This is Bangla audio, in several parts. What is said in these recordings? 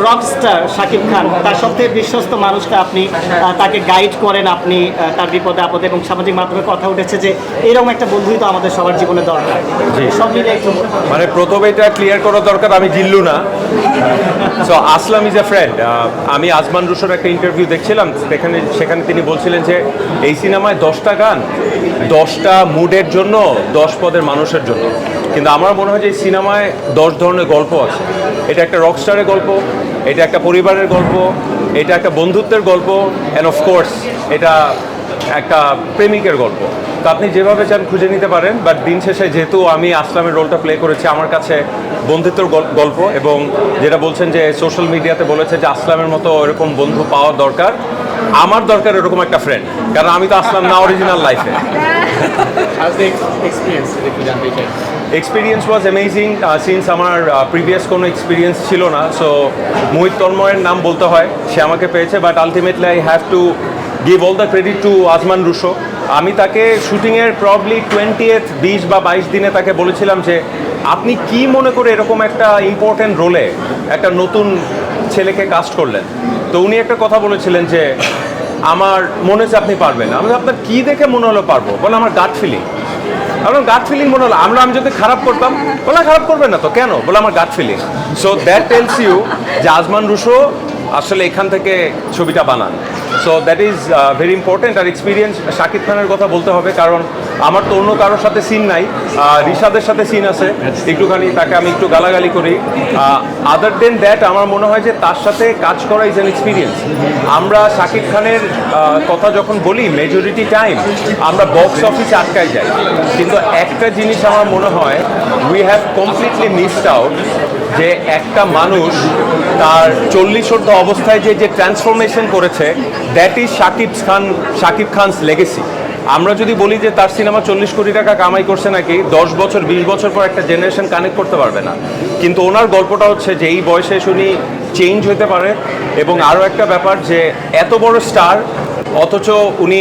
রকস্টার শাকিব খান, তার সবথেকে বিশ্বস্ত মানুষকে আপনি তাকে গাইড করেন, আপনি তার বিপদে আপদে, এবং সামাজিক মাধ্যমে কথা উঠেছে যে এরকম একটা বন্ধুই তো আমাদের সবার জীবনে দরকার। সব মিলে একটু মানে প্রথমে এটা ক্লিয়ার করা দরকার, আমি জিল্লু না। So Aslam is a friend. আমি আজমান রুশোর একটা ইন্টারভিউ দেখছিলাম, সেখানে তিনি বলছিলেন যে এই সিনেমায় 10টা গান 10টা মুডের জন্য, 10 পদের মানুষের জন্য। কিন্তু আমার মনে হয় যে এই সিনেমায় 10 ধরনের গল্প আছে। এটা একটা রকস্টারের গল্প, এটা একটা পরিবারের গল্প, এটা একটা বন্ধুত্বের গল্প, অ্যান্ড অফকোর্স এটা একটা প্রেমিকের গল্প। তো আপনি যেভাবে চান খুঁজে নিতে পারেন, বাট দিন শেষে যেহেতু আমি আসলামের রোলটা প্লে করেছি, আমার কাছে বন্ধুত্বের গল্প, এবং যেটা বলছেন যে সোশ্যাল মিডিয়াতে বলেছে যে আসলামের মতো এরকম বন্ধু পাওয়া দরকার, আমার দরকার এরকম একটা ফ্রেন্ড, কারণ আমি তো আসলাম না অরিজিনাল লাইফে। এক্সপিরিয়েন্স ওয়াজ অ্যামেজিং, সিন্স আমার প্রিভিয়াস কোনো এক্সপিরিয়েন্স ছিল না। সো মোহিত তন্ময়ের নাম বলতে হয়, সে আমাকে পেয়েছে, but ultimately I have to give all the credit to Azman Rusho. আমি তাকে শুটিংয়ের প্রবলি 20 বা 22 দিনে তাকে বলেছিলাম যে আপনি কি মনে করে এরকম একটা ইম্পর্টেন্ট রোলে একটা নতুন ছেলেকে কাস্ট করলেন। তো উনি একটা কথা বলেছিলেন যে আমার মনে হচ্ছে আপনি পারবেন। আমি আপনার কী দেখে মনে হলো পারবো? বলে আমার গাট ফিলিং। আমার গাট ফিলিং মনে হলো, আমি যদি খারাপ করতাম, বলে খারাপ করবেন না তো কেন? বলে আমার gut feeling. So that tells you যে আজমান রুশো আসলে এখান থেকে ছবিটা বানান। So that is very important. আর এক্সপিরিয়েন্স শাকিব খানের কথা বলতে হবে, কারণ আমার তো অন্য কারোর সাথে সিন নাই, রিশাদের সাথে সিন আছে, একটুখানি তাকে আমি একটু গালাগালি করি। আদার দেন দ্যাট আমার মনে হয় যে তার সাথে কাজ করা ইজ অ্যান এক্সপিরিয়েন্স। আমরা শাকিব খানের কথা যখন বলি মেজরিটি টাইম আমরা বক্স অফিসে আটকায় যাই, কিন্তু একটা জিনিস আমার মনে হয় we have completely missed out, যে একটা মানুষ তার 40 অবস্থায় যে ট্রান্সফরমেশন করেছে, that is Shakib Khan's legacy. আমরা যদি বলি যে তার সিনেমা 40 কোটি টাকা কামাই করছে নাকি, 10 বছর 20 বছর পর একটা জেনারেশন কানেক্ট করতে পারবে না। কিন্তু ওনার গল্পটা হচ্ছে যে এই বয়সে উনি চেঞ্জ হতে পারে। এবং আরও একটা ব্যাপার যে এত বড় স্টার, অথচ উনি,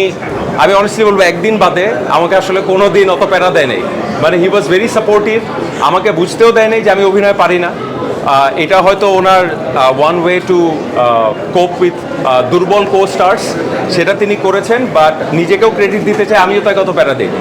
আমি অনেস্টলি বলবো, একদিন বাদে আমাকে আসলে কোনো দিন অত প্যারা দেয় নেই। মানে হি ওয়াজ ভেরি সাপোর্টিভ, আমাকে বুঝতেও দেয় নেই যে আমি অভিনয় পারি না। এটা হয়তো ওনার one way to cope with দুর্বল কো স্টার্স, সেটা তিনি করেছেন। বাট নিজেকেও ক্রেডিট দিতে চাই, আমিও তাকে অত প্যারা দিই।